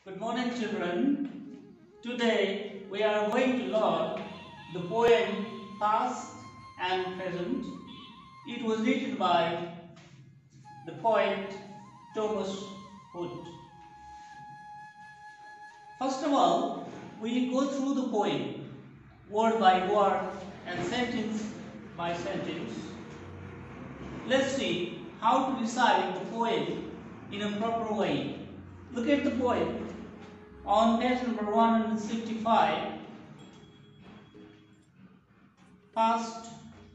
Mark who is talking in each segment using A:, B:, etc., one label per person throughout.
A: Good morning, children. Today we are going to learn the poem Past and Present. It was written by the poet Thomas Hood. First of all, we will go through the poem word by word and sentence by sentence. Let's see how to recite the poem in a proper way. Look at the poem. On page number 165, past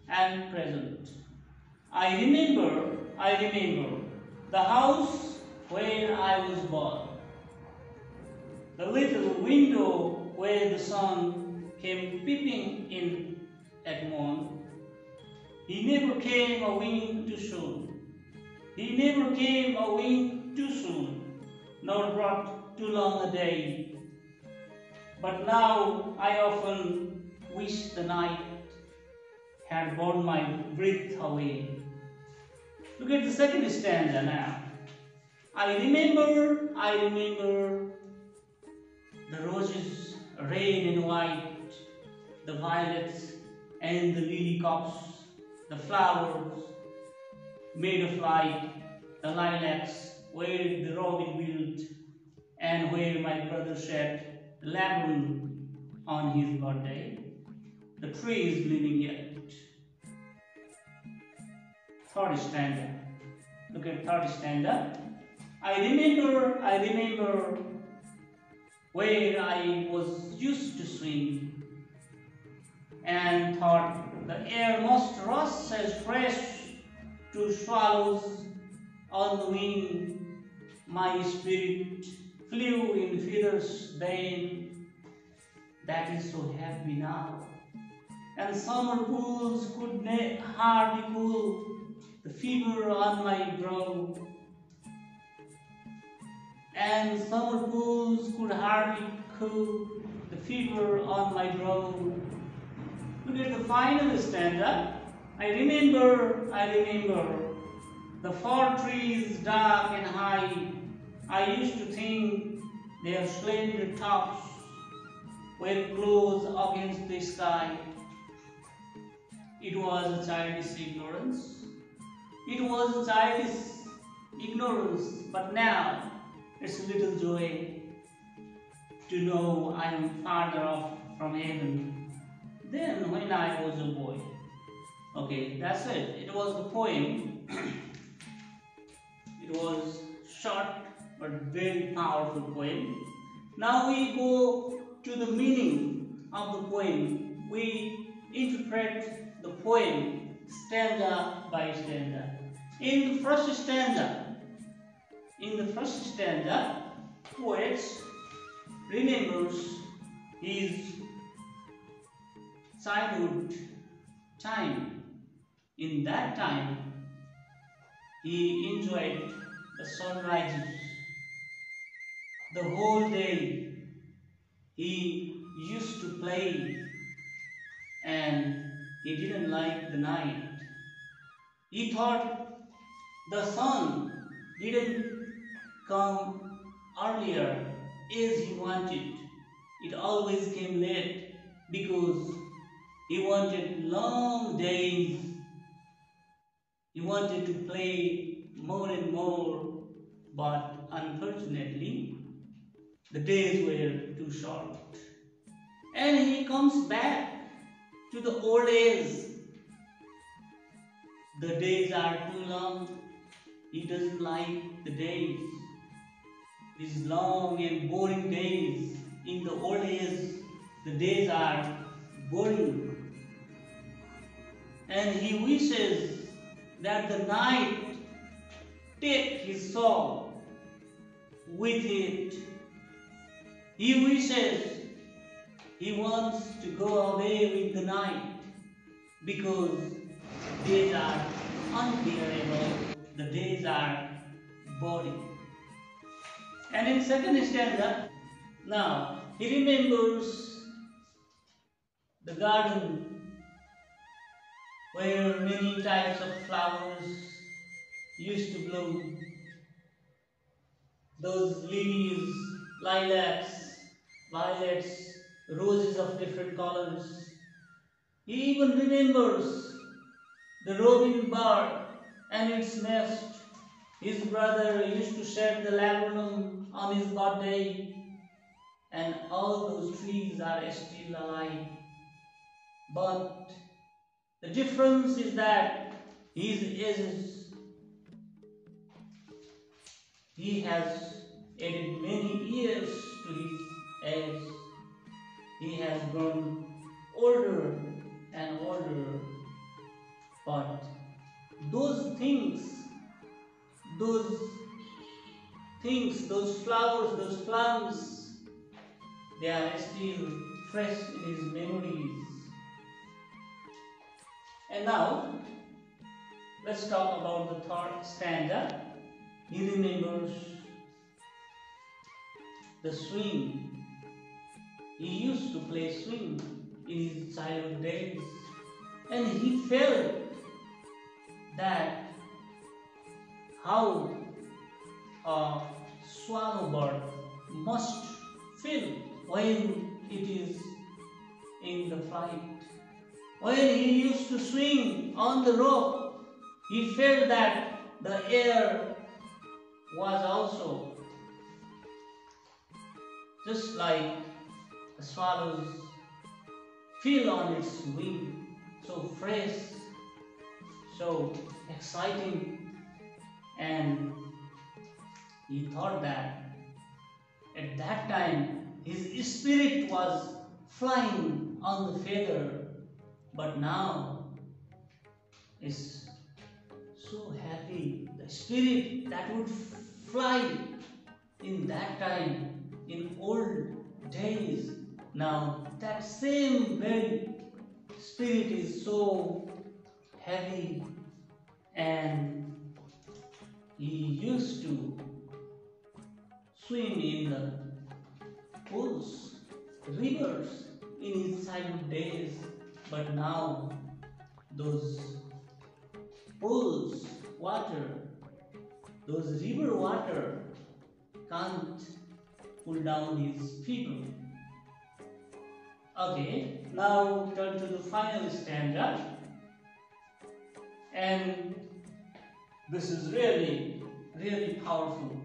A: and present. I remember the house where I was born, the little window where the sun came peeping in at morn. He never came a wink too soon. He never came a wink too soon, nor brought too long a day. But now I often wish the night had borne my breath away. Look at the second stanza now. I remember the roses red and white, the violets and the lily cups, the flowers made of light, the lilacs where the robin built, and where my brother shed the labyrinth on his birthday. The tree is blooming yet. Third stanza. Look at third stanza. I remember where I was used to swim, and thought the air must rush as fresh to swallows on the wing. My spirit flew in feathers then, that is so happy now. And summer pools could hardly cool the fever on my brow. And summer pools could hardly cool the fever on my brow. Look at the final stanza. I remember the fir trees dark and high. I used to think their slender tops were close against the sky. It was a childish ignorance. But now it's a little joy to know I am farther off from heaven than when I was a boy. Okay, that's it. It was the poem. It was short but very powerful poem. Now we go to the meaning of the poem. We interpret the poem stanza by stanza. In the first stanza, poet remembers his childhood time. In that time, he enjoyed the sunrises. The whole day he used to play, and he didn't like the night. He thought the sun didn't come earlier as he wanted. It always came late because he wanted long days. He wanted to play more and more, but unfortunately, the days were too short. And he comes back to the old age. The days are too long. He doesn't like the days. These long and boring days. In the old age, the days are boring. And he wishes that the night take his soul with it. He wants to go away with the night because days are unbearable, the days are boring. And in second stanza, now he remembers the garden where many types of flowers used to bloom. Those lilies lilacs, violets, roses of different colors. He even remembers the robin bird and its nest. His brother used to shed the laburnum on his birthday, and all those trees are still alive. But the difference is that his he has added many years to his age. He has grown older and older. But those those those flowers, those plants, they are still fresh in his memories. And now, let's talk about the third stanza. He remembers the swing. He used to play swing in his childhood days, and he felt that how a swallow bird must feel when it is in the flight. When he used to swing on the rope, he felt that the air was also just like the swallows feel on its wing, so fresh, so exciting, and he thought that at that time his spirit was flying on the feather, but now is so happy. The spirit that would fly in that time, in old days, now that same very spirit is so heavy, and he used to swim in the pools, rivers in his childhood days, but now those pools, water, those river water can't pull down his fever. Okay, now turn to the final stanza, and this is really, really powerful.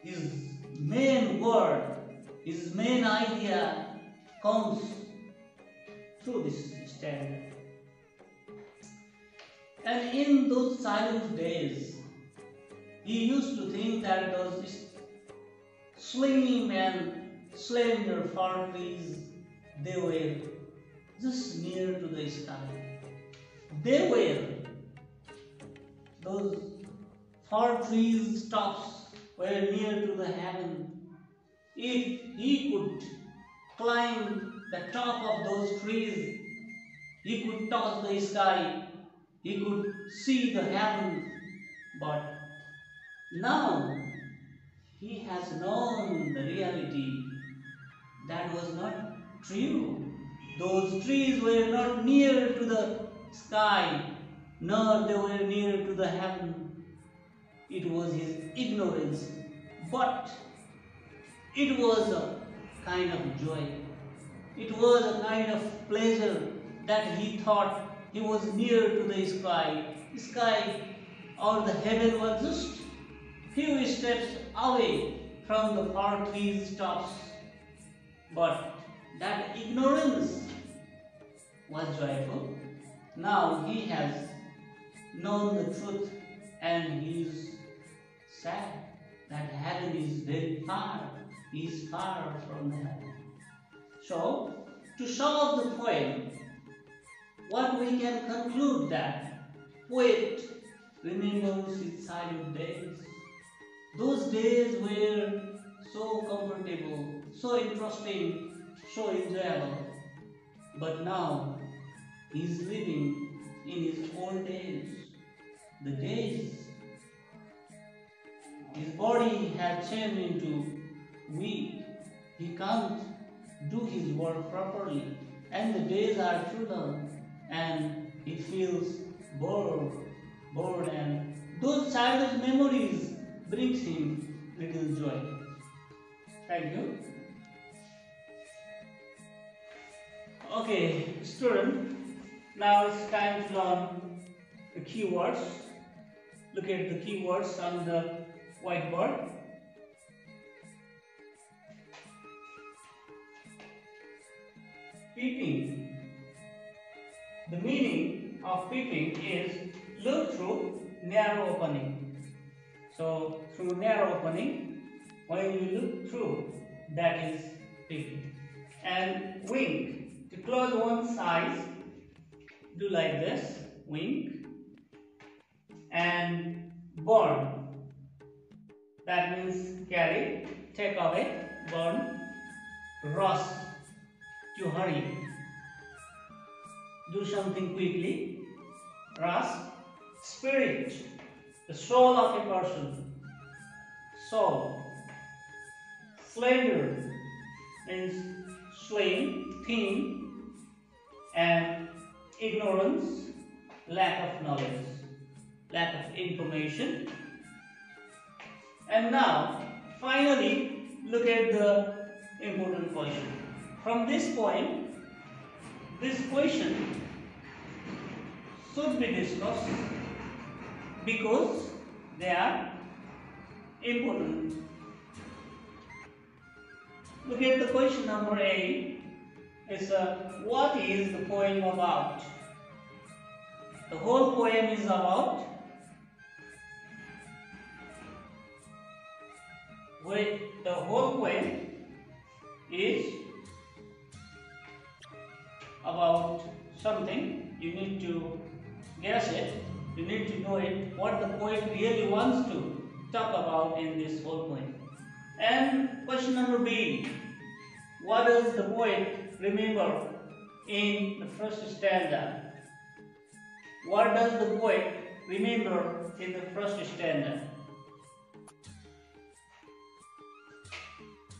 A: His main word, his main idea comes through this stanza. And in those childhood days, he used to think that those slim and slender fir trees, they were just near to the sky. They were those fir trees tops were near to the heaven. If he could climb the top of those trees, he could touch the sky, he could see the heaven. But now he has known the reality that was not true. Those trees were not near to the sky, nor they were near to the heaven. It was his ignorance, but it was a kind of joy. It was a kind of pleasure that he thought he was near to the sky. The sky or the heaven was just few steps away from the far trees tops. But that ignorance was joyful. Now he has known the truth, and he is sad that heaven is very far. He is far from heaven. So, to sum up the poem, what we can conclude that poet remembers his childhood days. Those days were so comfortable, so interesting, so enjoyable. But now he is living in his old days. The days, his body has changed into weak. He can't do his work properly, and the days are too long, and he feels bored, and those childhood memories brings him little joy. Thank you. Okay, student, now it's time to learn the keywords. Look at the keywords on the whiteboard. Peeping. The meaning of peeping is look through narrow opening. So through narrow opening, when you look through, that is peeping. And wink. To close one's eyes, do like this, wink. And burn. That means carry, take away, burn. Rush, to hurry. Do something quickly. Rush. Spirit, the soul of a person. Soul. Slender means slim, thin, and ignorance, lack of knowledge, lack of information. And now, finally, look at the important question. From this point, this question should be discussed because they are important. Look at the question number A. It's what is the poem about? The whole poem is about the whole poem is about something. You need to guess it. You need to know it. What the poet really wants to talk about in this whole poem. And question number B. What does the poet remember in the first stanza? What does the poet remember in the first stanza?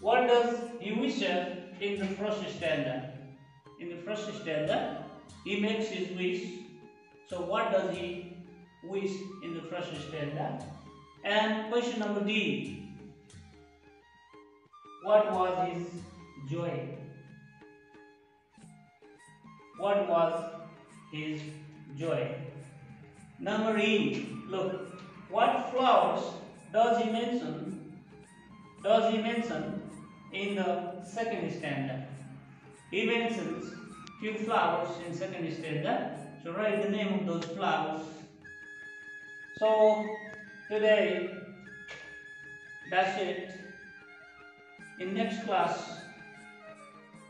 A: What does he wish in the first stanza? In the first stanza, he makes his wish. So what does he wish in the first stanza? And question number D. What was his joy? What was his joy? Number E. Look, what flowers does he mention? In the second stanza? He mentions few flowers in second stanza. So write the name of those flowers. So today, that's it. In next class,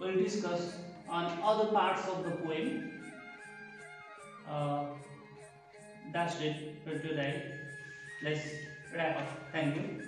A: we'll discuss on other parts of the poem. That's it for today. Let's wrap up. Thank you.